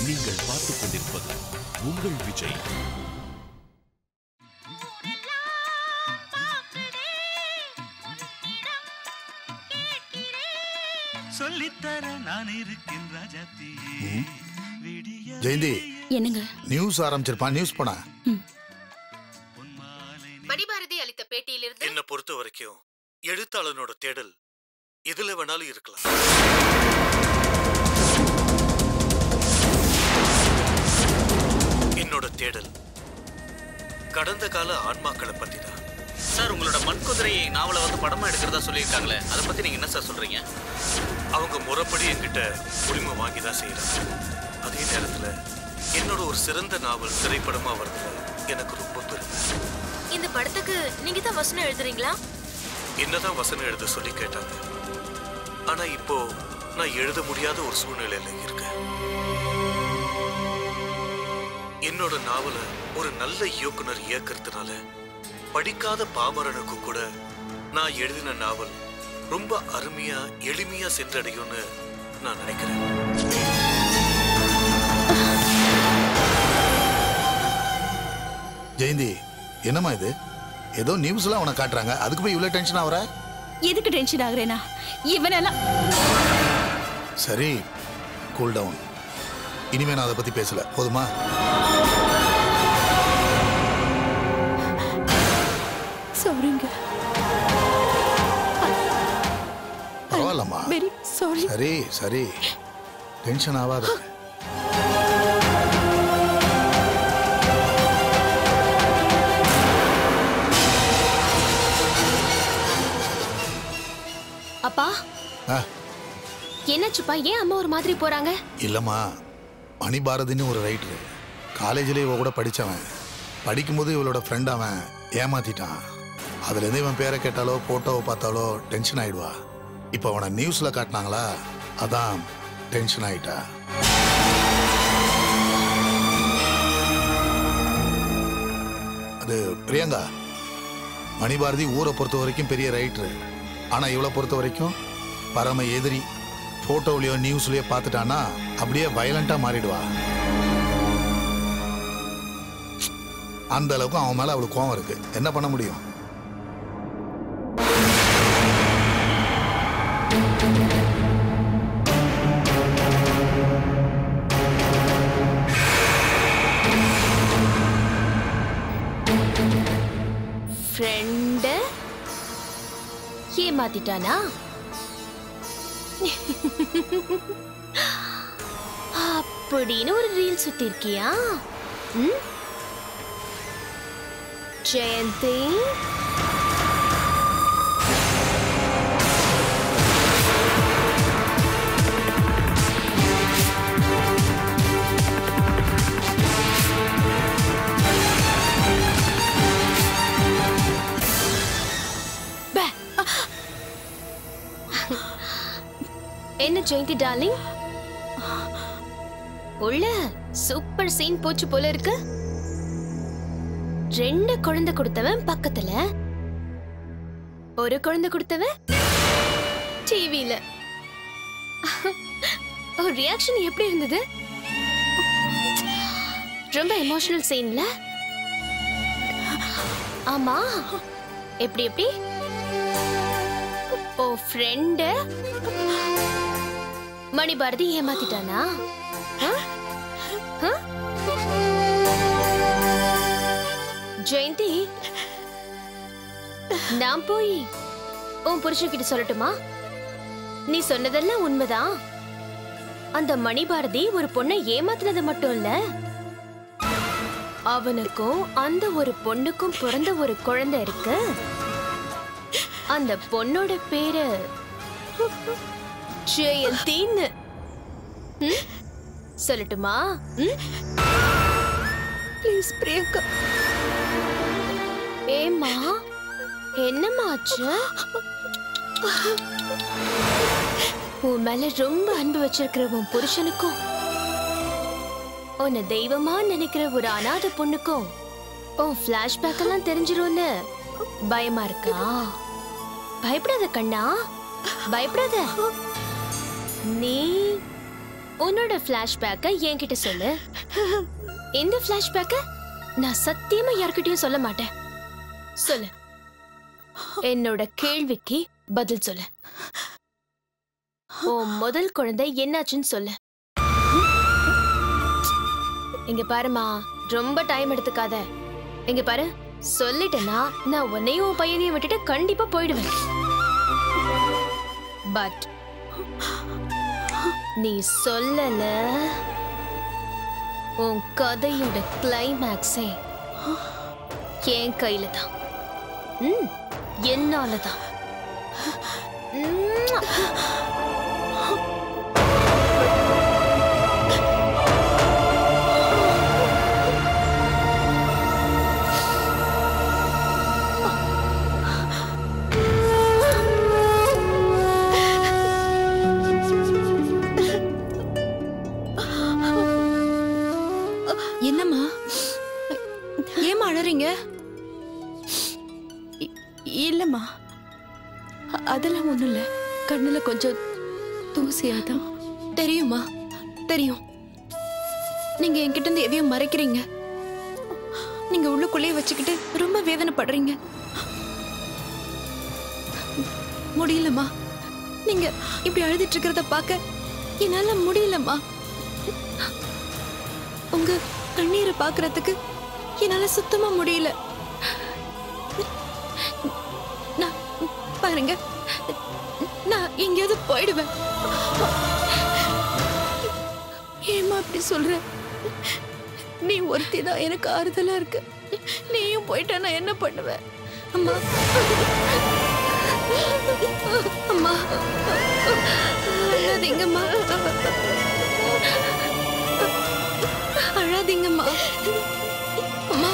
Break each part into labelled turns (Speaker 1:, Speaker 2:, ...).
Speaker 1: நீங்கள் பார்த்துக் கொண்டிருப்பது உங்கள் விஜய்.
Speaker 2: ஜெயந்தி,
Speaker 3: என்னங்க
Speaker 2: நியூஸ் ஆரம்பிச்சிருப்பான். நியூஸ் போனா
Speaker 4: மணிபாரதி அளித்த பேட்டியிலிருந்து
Speaker 5: என்ன பொறுத்த வரைக்கும் எழுத்தாளனோட தேடல் எதுல வேணாலும் இருக்கலாம். என்னோட தேடல் கடந்த கால ஆன்மாக்களை பத்தி தான்.
Speaker 6: சார், உங்களோட மண்குதிரை நாவலை படமா எடுக்கிறதா சொல்லியிருக்காங்களே, அதை பத்தி நீங்க என்ன சார் சொல்றீங்க?
Speaker 5: அவங்க முறைப்படி என்கிட்ட உரிமை வாங்கி தான் செய்யறாங்க. அதே நேரத்துல என்னோட ஒரு சிறந்த நாவல் திரைப்படமா வருதுல எனக்கு ரொம்ப பெருமை.
Speaker 4: இந்த படத்துக்கு நீங்க தான் வசனம் எழுதுறீங்களா?
Speaker 5: என்னதான் வசனம் எழுத சொல்லி கேட்டாங்க. ஆனா இப்போ நான் எழுத முடியாத ஒரு சூழ்நிலையில இருக்கேன். என்னோட நாவலை ஒரு நல்ல இயக்குனர் இயக்குறதுனால படிக்காத பாமரனுக்கு கூட நான் எழுதின நாவல் ரொம்ப அருமையா எளிமையா சென்றடையும்னு நான் நினைக்கிறேன்.
Speaker 2: ஜெயந்தி, என்னம்மா இது? ஏதோ நியூஸ்லாம் உனக்கு காட்டுறாங்க, அதுக்கு போய் இவ்வளவு டென்ஷன் ஆகுற?
Speaker 3: எதுக்கு டென்ஷன் ஆகுறேனா? இவனெல்லாம்
Speaker 2: சரி, கூல் டவுன். இனிமே நான் அதை பத்தி பேசல, போதுமா?
Speaker 3: சாரிங்க.
Speaker 2: பரவாயில்லம்மா.
Speaker 3: Very sorry.
Speaker 2: சரி சரி, டென்ஷன் ஆகாத.
Speaker 4: அப்பா, என்னாச்சுப்பா? ஏன் அம்மா ஒரு மாதிரி போறாங்க?
Speaker 2: இல்லம்மா, மணிபாரதின்னு ஒரு ரைட்டரு, காலேஜில் இவ கூட படித்தவன். படிக்கும்போது இவளோட ஃப்ரெண்ட் அவன் ஏமாத்திட்டான். அதுலேருந்து இவன் பேரை கேட்டாலோ ஃபோட்டோவை பார்த்தாலோ டென்ஷன் ஆயிடுவா. இப்போ அவனை நியூஸில் காட்டினாங்களா, அதான் டென்ஷன் ஆயிட்டா. அது பிரியங்கா, மணிபாரதி ஊரை பொறுத்த வரைக்கும் பெரிய ரைட்டரு, ஆனால் இவளை பொறுத்த வரைக்கும் பரம எதிரி. ஃபோட்டோவிலையோ நியூஸ்லையோ பார்த்துட்டான்னா அப்படியே வயலண்டாக மாறிடுவா. அந்த அளவுக்கு அவன் மேலே அவளுக்கு கோவம் இருக்கு. என்ன பண்ண முடியும்?
Speaker 4: ஃப்ரெண்ட் ஏமாத்திட்டானா? அப்படின்னு ஒரு ரீல் சுத்தி இருக்கியா? ஜெயந்தி, என்ன ஜெயந்தி டார்லிங், உள்ள சூப்பர் சீன் போச்சு போல இருக்கு. 2 குழந்தை கொடுத்தவன் பக்கத்துல, ஒரு குழந்தை கொடுத்தவன் டிவில. ஒரு ரியாக்ஷன் எப்படி இருந்தது? ரொம்ப எமோஷனல் சீன்ல. ஆமா, எப்படி எப்படி ஓ ஃப்ரெண்ட் மணிபாரதி ஏமாத்திட்டானா? ஜெயந்தி, நான் போய் உன் புருஷன்கிட்ட சொல்லட்டுமா? நீ சொன்னதெல்லாம் உண்மைதான். அந்த மணிபாரதி ஒரு பொண்ணை ஏமாத்தினது மட்டும் இல்ல, அவனுக்கும் அந்த ஒரு பொண்ணுக்கும் பிறந்த ஒரு குழந்தை இருக்கு. அந்த பொண்ணோட பேரு ஜெயந்தின்னு. சொல்லட்டுமா?
Speaker 3: ப்ளீஸ் பிரியங்கா.
Speaker 4: ஏமா, என்னம்மா ஆச்சு? உன் மேல ரொம்ப அன்பு வச்சிருக்கிற உன் புருஷனுக்கும் உன்னை தெய்வமா நினைக்கிற ஒரு அனாதை பொண்ணுக்கும் உன் பிளாஷ்பேக் எல்லாம் தெரிஞ்சிரும்னு பயமா இருக்கா? பயப்படாத கண்ணா, பயப்படாத. நீ உன்னோட பிளாஷ்பேக்க என்கிட்ட சொல்லு. இந்த பிளாஷ்பேக்க நான் சத்தியமா யார்கிட்டயும் சொல்ல மாட்டேன். சொல்லு. என்னோட கேள்விக்கு பதில் சொல்லு. உன் முதல் குழந்தை என்னாச்சுன்னு சொல்லு. இங்க பாருமா, ரொம்ப டைம் எடுத்துக்காத. இங்க பாரு, சொல்லிட்டேன்னா நான் உன்னையும் உன் பையனையும் விட்டுட்டு கண்டிப்பா போயிடுவேன். பட் நீ சொல்லல, உன் கதையோட கிளைமேக்ஸே என் கையில தான். என்னாலதான்.
Speaker 3: என்னம்மா, ஏம்மா அழறீங்க? இல்லம்மா, அதெல்லாம் ஒண்ணும் இல்ல. கண்ணுல கொஞ்சம் தூசியாதான். தெரியுமா, தெரியும். நீங்க என்கிட்ட இருந்து எதையும் மறைக்கிறீங்க. நீங்க உள்ளுக்குள்ளேயே வச்சுக்கிட்டு ரொம்ப வேதனைப்படுறீங்க. முடியலம்மா, நீங்க இப்படி அழுதுட்டு இருக்கிறத பார்க்க என்னால முடியலம்மா. உங்க கண்ணீரை பார்க்கறதுக்கு என்னால சுத்தமா முடியல. நான் பாருங்க, நான் எங்கேயாவது போயிடுவேன். ஏமா அப்படி சொல்ற? நீ ஒருத்தி தான் எனக்கு ஆறுதலா இருக்கு. நீயும் போயிட்டா நான் என்ன பண்ணுவேன்? அம்மா, அம்மா, அழாதீங்கம்மா, அழாதீங்கம்மா, அம்மா,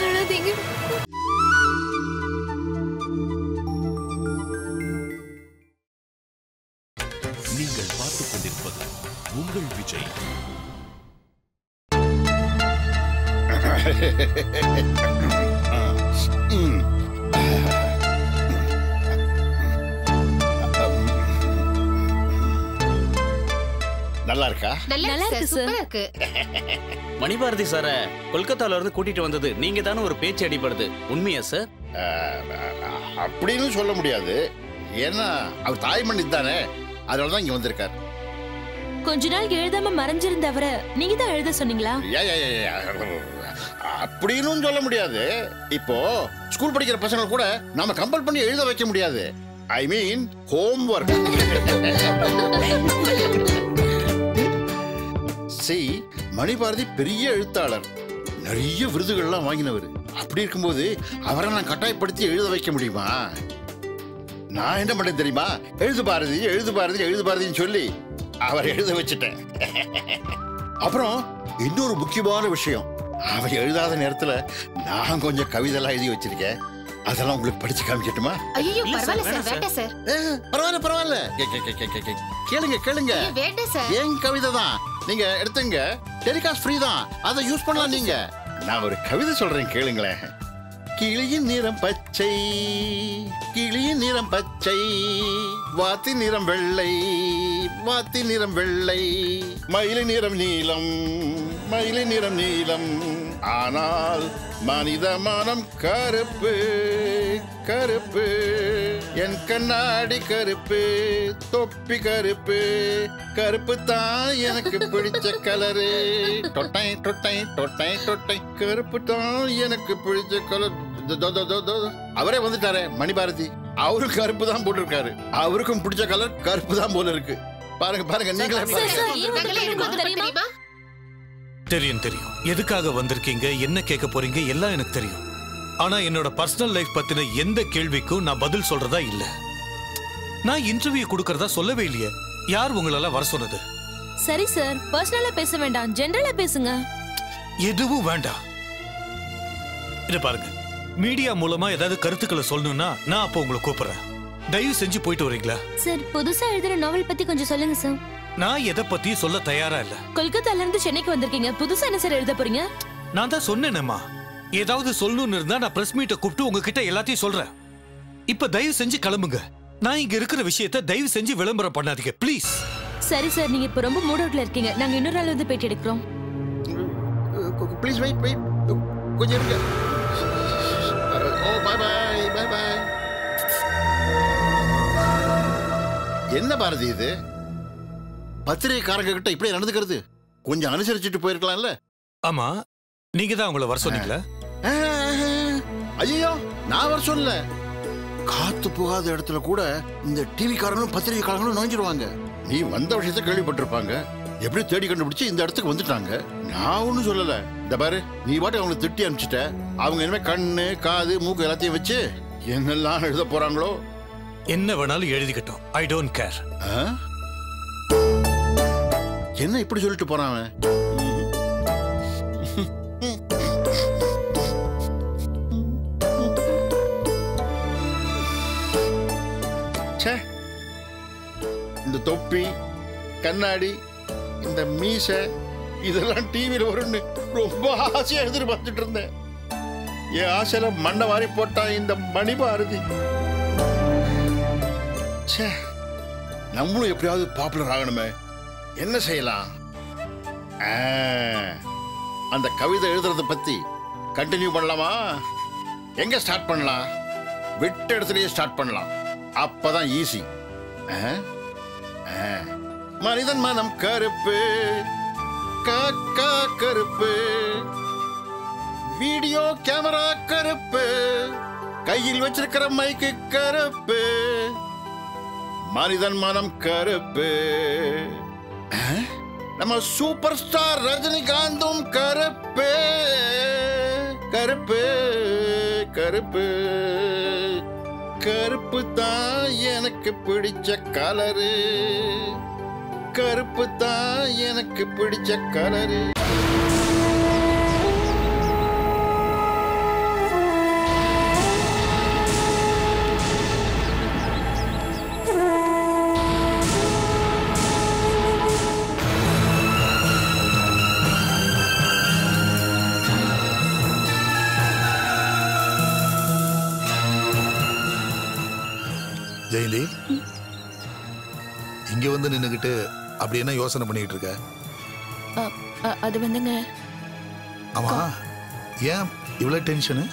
Speaker 3: அழாதீங்க.
Speaker 1: நீங்கள் பார்த்துக் கொண்டிருப்பது உங்கள் விஜய்.
Speaker 7: நல்லா இருக்கா?
Speaker 3: நல்லா இருக்கு சார்.
Speaker 6: மணிபாரதி சார கொல்கத்தால இருந்து கூட்டிட்டு வந்தது நீங்க தானே ஒரு பேச்சு அடிபடுது, உண்மையா சார்?
Speaker 7: அப்படின்னு சொல்ல முடியாது. ஏன்னா அவர் தாய்மண்ணி தானே, அதனாலதான் இங்க வந்திருக்காரு.
Speaker 3: கொஞ்ச நாள் எழுதாம மறைஞ்சிருந்தவரை நீங்க தான் எழுத சொன்னீங்களா?
Speaker 7: அப்படின்னு சொல்ல முடியாது. இப்போ ஸ்கூல் படிக்கிற பசங்க கூட நாம கம்பல் பண்ணி எழுத வைக்க முடியாது. ஐ மீன் ஹோம்வொர்க். மணிபாரதி பெரிய எழுத்தாளர், நிறைய விருதுகள்லாம் வாங்கினவர். அப்படி இருக்கும்போது அவரை நான் கட்டாயப்படுத்தி எழுத வைக்க முடியுமா? நான் என்ன பண்ணேன் தெரியுமா? எழுது பாரதி, எழுது பாரதி, எழுது பாரதின்னு சொல்லி அவர் எழுத வச்சுட்டேன். அப்புறம் இன்னொரு முக்கியமான விஷயம், அவர் எழுதாத நேரத்துல நான் கொஞ்சம் கவிதைலாம் எழுதி வச்சிருக்கேன். அதெல்லாம் உங்களுக்கு படிச்சு காமிக்கட்டுமா?
Speaker 4: ஐயோ பரவாயில்ல சார், வேண்டாம் சார்.
Speaker 7: பரவாயில்ல பரவாயில்ல, கேளுங்க கேளுங்க.
Speaker 4: வேண்டாம் சார்.
Speaker 7: ஏன் கவிதை தான், நீங்க எடுத்துங்க, டெலிகாஸ்ட் ஃப்ரீ தான், அதை யூஸ் பண்ணலாம். நீங்க, நான் ஒரு கவிதை சொல்றேன் கேளுங்களேன். கிளியின் நிறம் பச்சை, கிளியின் நிறம் பச்சை, வாத்தி நிறம் வெள்ளை, வாத்தி நிறம் வெள்ளை, மயிலின் நிறம் நீலம், மயிலின் நிறம் நீலம், ஆனால் மனித மனம் கருப்பு கருப்பு, என் கண்ணாடி கருப்பு, தொப்பி கருப்பு, கருப்பு தான் எனக்கு பிடிச்ச கலரு, தொட்டை தொட்டை தொட்டை தொட்டை, கருப்பு தான் எனக்கு பிடிச்ச கலர். அவரே வந்துட்டாரே மணிபாரதி, அவரும் கருப்பு தான் போட்டிருக்காரு. அவருக்கும் பிடிச்ச கலர் கருப்பு தான் போல இருக்கு. பாருங்க பாருங்க, நீங்களே
Speaker 4: தெரியுமா?
Speaker 5: தெரியும் தெரியும். எதுக்காக வந்திருக்கீங்க, என்ன கேட்க போறீங்க, எல்லாம் எனக்கு தெரியும். ஆனா என்னோட பர்சனல் லைஃப் பத்தின எந்த கேள்விக்கும் நான் பதில் சொல்றதா இல்ல. நான் இன்டர்வியூ கொடுக்கறதா சொல்லவே இல்லையே. யார் உங்களெல்லாம் வர சொன்னது?
Speaker 3: சரி சார், பர்சனலா பேச வேண்டாம், ஜெனரலா பேசுங்க.
Speaker 5: எதுவும் வேண்டாம். இத பாருங்க, மீடியா மூலமா ஏதாவது கருத்துக்களை சொல்லணும்னா நான் அப்போ உங்களை கூப்பிடுறேன். தயவு செஞ்சு போயிட்டு வரீங்களா?
Speaker 3: சார், புதுசா எழுதுற நாவல் பத்தி கொஞ்சம் சொல்லுங்க சார்.
Speaker 5: நான் எதை பத்தி சொல்ல தயாரா இல்ல.
Speaker 3: கொல்கத்தால இருந்து சென்னைக்கு வந்திருக்கீங்க, புதுசா என்ன சார் எழுத போறீங்க?
Speaker 5: நான் தான் சொன்னேனேம்மா, ஏதாவது சொல்லணும்னு இருந்தா நான் பிரஸ் மீட்டை கூப்பிட்டு உங்ககிட்ட எல்லாத்தையும் சொல்றேன். இப்ப தயவு செஞ்சு கிளம்புங்க. நான் இங்க இருக்கிற விஷயத்தை தயவு செஞ்சு விளம்பரம் பண்ணாதீங்க ப்ளீஸ்.
Speaker 8: சரி சார், நீங்க இப்ப ரொம்ப மூட் அவுட்ல இருக்கீங்க. நாங்க இன்னொரு ஆள் வந்து பேட்டி எடுக்கிறோம்.
Speaker 7: ப்ளீஸ் வெயிட் கொஞ்சம் இருங்க. ஓ பை பை. என்ன பாரதி இது? பத்திரிகைக்காரங்க கிட்ட இப்படி நடந்துக்கிறது கொஞ்சம் அனுசரிச்சுட்டு போயிருக்கலாம்ல.
Speaker 5: ஆமா, நீங்க தான் உங்களை வர சொன்னீங்களா?
Speaker 7: ஐயோ, நான் வர சொல்லல. காத்து போகாத இடத்துல கூட இந்த டிவி காரங்களும் பத்திரிகைக்காரங்களும் நுழைஞ்சிருவாங்க. நீ வந்த விஷயத்த கேள்விப்பட்டிருப்பாங்க. எப்படி தேடி கண்டுபிடிச்சு இந்த இடத்துக்கு வந்துட்டாங்க. நான் ஒன்னும் சொல்லல. இந்த பாரு, நீ பாட்டு அவங்களை திட்டி அனுப்பிச்சிட்ட. அவங்க இனிமே கண்ணு காது மூக்கு எல்லாத்தையும் வச்சு என்னெல்லாம் எழுத போறாங்களோ.
Speaker 5: என்ன வேணாலும் எழுதிக்கட்டும். I don't care.
Speaker 7: என்ன இப்படி சொல்லிட்டு போறான் அவன்? இந்த தொப்பி, கண்ணாடி, இந்த மீசை இதெல்லாம் டிவியில் வரும்னு ரொம்ப ஆசையா எதிர்பார்த்துட்டு இருந்தேன். என் ஆசையில மண்ணை வாரி போட்டான் இந்த மணிபாரதி. நம்மளும் எப்படியாவது பாப்புலர் ஆகணுமே. என்ன செய்யலாம்? அந்த கவிதை எழுதுறத பத்தி கண்டினியூ பண்ணலாமா? எங்க ஸ்டார்ட் பண்ணலாம்? விட்ட இடத்துலயே ஸ்டார்ட் பண்ணலாம். அப்பதான் ஈஸி. மனிதன் மனம் கருப்பு, காக்கா கருப்பு, வீடியோ கேமரா கருப்பு, கையில் வச்சிருக்கிற மைக்கு கருப்பு, மனிதன் மனம் கருப்பு. நம்ம சூப்பர் ஸ்டார் ரஜினிகாந்தும் கருப்பு. கருப்பு கருப்பு கருப்பு தான் எனக்கு பிடிச்ச கலரு. கருப்பு தான் எனக்கு பிடிச்ச கலரு.
Speaker 2: ஜெயந்தி, இங்க வந்து நின்னுகிட்டு அப்படி என்ன யோசனை பண்ணிட்டு இருக்க?
Speaker 3: அது வந்துங்க.
Speaker 2: ஆமா, ஏன் இவ்வளவு டென்ஷனு?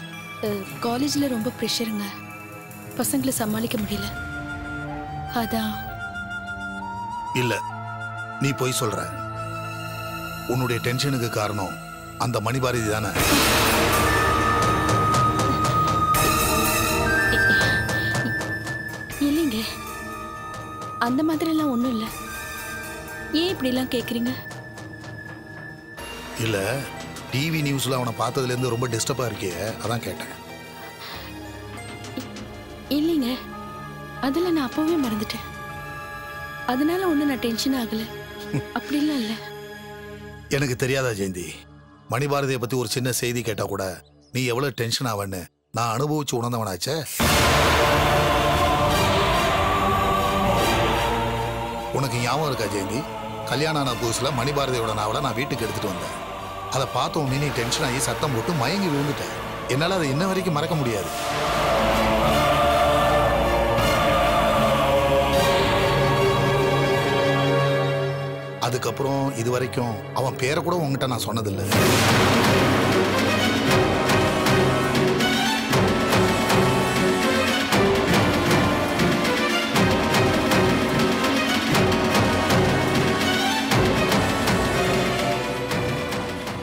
Speaker 3: காலேஜ்ல ரொம்ப ப்ரெஷருங்க. பசங்களை சமாளிக்க முடியல. அதான்.
Speaker 2: இல்ல, நீ போய் சொல்ற. உன்னுடைய டென்ஷனுக்கு காரணம் அந்த மணிபாரதி தானே?
Speaker 3: இல்லைங்க, அந்த மாதிரி எல்லாம் ஒண்ணும் இல்ல. ஏன் இப்படி எல்லாம் கேக்குறீங்க?
Speaker 2: இல்ல, டிவி நியூஸ்ல அவனை பார்த்ததுல இருந்து ரொம்ப டிஸ்டர்பா இருக்கே, அதான் கேட்டேன்.
Speaker 3: இல்லைங்க, அதெல்லாம் நான் அப்பவே மறந்துட்டேன். அதனால ஒன்றும் நான் டென்ஷன் ஆகல. அப்படிலாம் இல்லை.
Speaker 2: எனக்கு தெரியாதா ஜெயந்தி? மணிபாரதியை பத்தி ஒரு சின்ன செய்தி கேட்டா கூட நீ எவ்வளவு டென்ஷன் ஆவன்னு நான் அனுபவிச்சு உணர்ந்தவனாச்சே. உனக்கு ஞாபகம் இருக்கா ஜெயந்தி? கல்யாணம் ஆன புதுசுல மணிபாரதியோட நாவலை நான் வீட்டுக்கு எடுத்துட்டு வந்தேன். அதை பார்த்த உடனே நீ டென்ஷன் ஆகி சத்தம் போட்டு மயங்கி விழுந்துட்டேன். என்னால் அதை இன்ன வரைக்கும் மறக்க முடியாது. அதுக்கப்புறம் இது வரைக்கும் அவன் பேரை கூட உங்ககிட்ட நான் சொன்னதில்லை.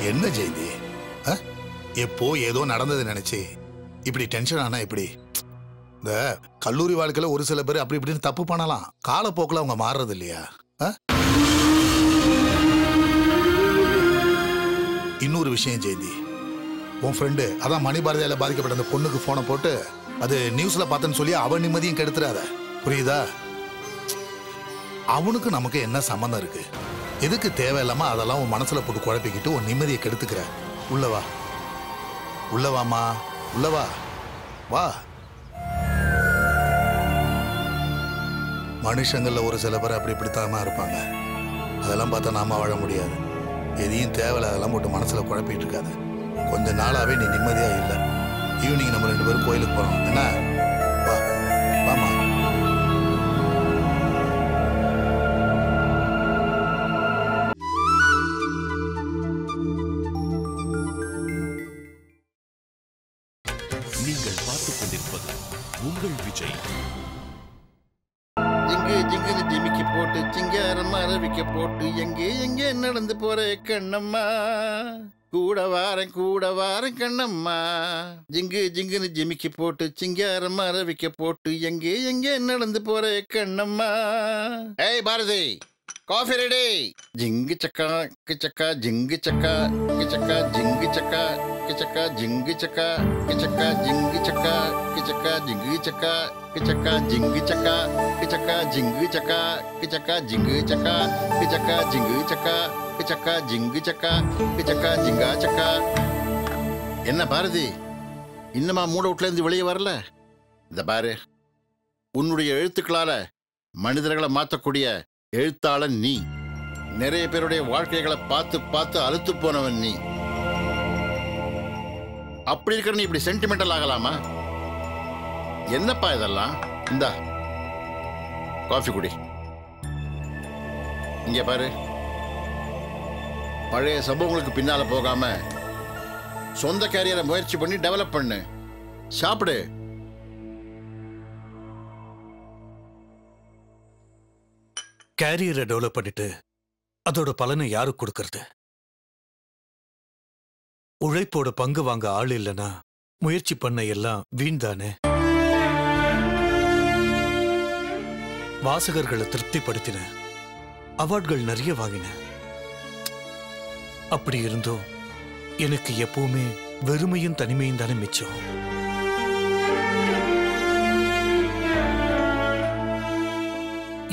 Speaker 2: என்ன ஜெயந்தி, எப்போ ஏதோ நடந்தது நினைச்சு இப்படி டென்ஷன் ஆனா இப்படி? இந்த கல்லூரி வாழ்க்கையில ஒரு சில பேர் அப்படி இப்படின்னு தப்பு பண்ணலாம். காலப்போக்கில் அவங்க மாறுறது இல்லையா? இன்னொரு விஷயம் ஜெயந்தி, உன் ஃப்ரெண்டு அதான் மணிபாரதியால பாதிக்கப்பட்ட அந்த பொண்ணுக்கு போனை போட்டு அது நியூஸ்ல பார்த்தேன்னு சொல்லி அவன் நிம்மதியும் கெடுத்துறாத, புரியுதா? அவனுக்கு நமக்கு என்ன சம்பந்தம் இருக்கு? எதுக்கு தேவையில்லாம அதெல்லாம் உன் மனசுல போட்டு குழப்பிக்கிட்டு உன் நிம்மதியை கெடுத்துக்கிற? உள்ளவா, உள்ளவாமா, உள்ளவா, வா. மனுஷங்கள்ல ஒரு சில பேர் அப்படி இப்படித்தானா இருப்பாங்க. அதெல்லாம் பார்த்தா நாம வாழ முடியாது. எதையும் தேவையில்ல அதெல்லாம் போட்டு மனசுல குழப்பிட்டு இருக்காது. கொஞ்ச நாளாவே நீ நிம்மதியா இல்லை. ஈவினிங் நம்ம 2 பேரும் கோயிலுக்கு போறோம். என்ன? வா, வாமா.
Speaker 1: உங்கள் விஜய்.
Speaker 7: ஜிங்கு ஜிங்குன்னு ஜிமிக்கி போட்டு சிங்காரம்மா ரவிக்க போட்டு எங்கே எங்கே நடந்து போற கண்ணம்மா, கூட வாரன் கண்ணம்மா. ஜிங்கு ஜிங்குன்னு ஜிமிக்கி போட்டு சிங்காரம்மா ரவிக்க போட்டு எங்கே எங்கே நடந்து போற கண்ணம்மா. ஏய் பாரதி, காஃபி ரெடி. ஜிங்கு சக்கா கிச்சக்கா ஜிங்கு சக்கா கிச்சக்கா ஜிங்கு சக்கா கிச்சக்கா ஜிங்கு சக்கா கிச்சக்கா ஜிங்கு சக்கா கிச்சக்கா ஜிங்கு சக்கா கிச்சக்கா ஜிங்கு சக்கா கிச்சக்கா ஜிங்கு சக்கா கிச்சக்கா ஜிங்கு சக்கா கிச்சக்கா ஜிங்கு சக்கா கிச்சக்கா ஜிங்கு சக்கா கிச்சக்கா ஜிங்கா சக்கா. என்ன பாரதி, இன்னமா மூட வீட்டுல இருந்து வெளியே வரல? இந்த பாரு, உன்னுடைய எழுத்துக்களால மனிதர்களை மாற்றக்கூடிய எழுத்தாளன் நீ. நிறைய பேருடைய வாழ்க்கைகளை பார்த்து பார்த்து அழுத்து போனவன் நீ. அப்படி இருக்கிற நீ இப்படி சென்டிமெண்டல் ஆகலாமா? என்னப்பா இதெல்லாம்? இந்தா காஃபி குடி. இங்க பாரு, பழைய சம்பவங்களுக்கு பின்னால போகாம சொந்த கேரியரை முயற்சி பண்ணி டெவலப் பண்ணு. சாப்பிடு.
Speaker 5: கேரியரை டெவலப் பண்ணிட்டு அதோட பலனை யாருக்கு கொடுக்கறது? உழைப்போட பங்கு வாங்க ஆள் இல்லைன்னா முயற்சி பண்ண எல்லாம் வீண் தானே. வாசகர்களை திருப்திப்படுத்தின, அவார்ட்கள் நிறைய வாங்கின. அப்படி இருந்தும் எனக்கு எப்பவுமே வெறுமையும் தனிமையும் தானே மிச்சம்.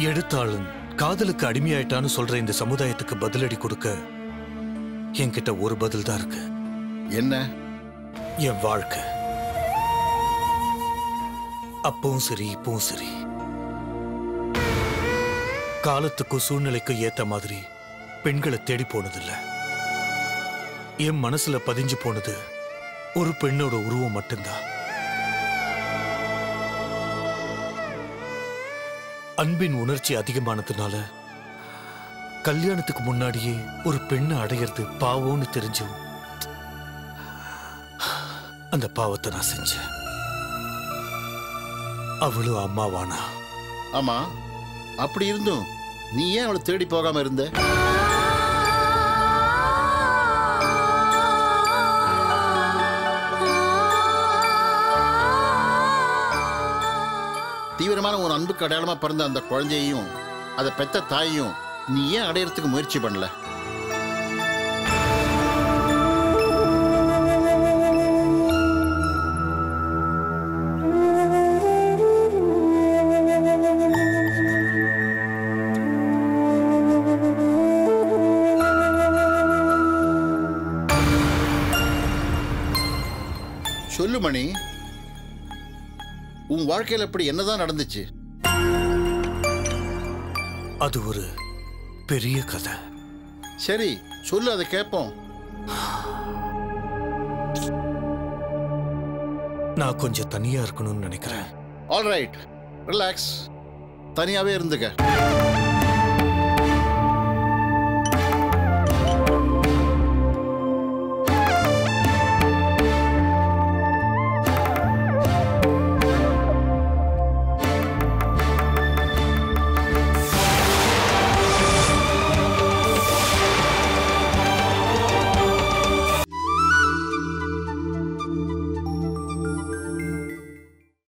Speaker 5: எழுத்தாளன் காதலுக்கு அடிமையாயிட்டான்னு சொல்ற இந்த சமுதாயத்துக்கு பதிலடி கொடுக்க என்கிட்ட ஒரு பதில் தான் இருக்கு.
Speaker 7: என்ன?
Speaker 5: என் வாழ்க்கை. அப்பவும் சரி இப்பவும் சரி, காலத்துக்கும் சூழ்நிலைக்கும் ஏத்த மாதிரி பெண்களை தேடி போனதில்லை. என் மனசுல பதிஞ்சு போனது ஒரு பெண்ணோட உருவம் மட்டும்தான். அன்பின் உணர்ச்சி அதிகமானதுனால கல்யாணத்துக்கு முன்னாடியே ஒரு பெண்ணை அடையிறது பாவம்னு தெரிஞ்சும் அந்த பாவத்தை நான் செஞ்சேன். அவளும் அம்மாவானா?
Speaker 7: ஆமா, அப்படி இருந்தும் நீ ஏன் அவளை தேடி போகாம இருந்த? தீவிரமான ஒரு அன்புக்கு அடையாளமா பிறந்த அந்த குழந்தையையும் அதை பெத்த தாயையும் நீ ஏன் அடையறதுக்கு முயற்சி பண்ணல? சொல்லு மணி, உன் வாழ்க்கையில் அப்படி என்னதான் நடந்துச்சு?
Speaker 5: அது ஒரு பெரிய கதை.
Speaker 7: சரி சொல்லு, அதை கேட்போம்.
Speaker 5: நான் கொஞ்சம் தனியா இருக்கணும்னு நினைக்கிறேன்.
Speaker 7: All right, relax. தனியாவே இருந்துக்க.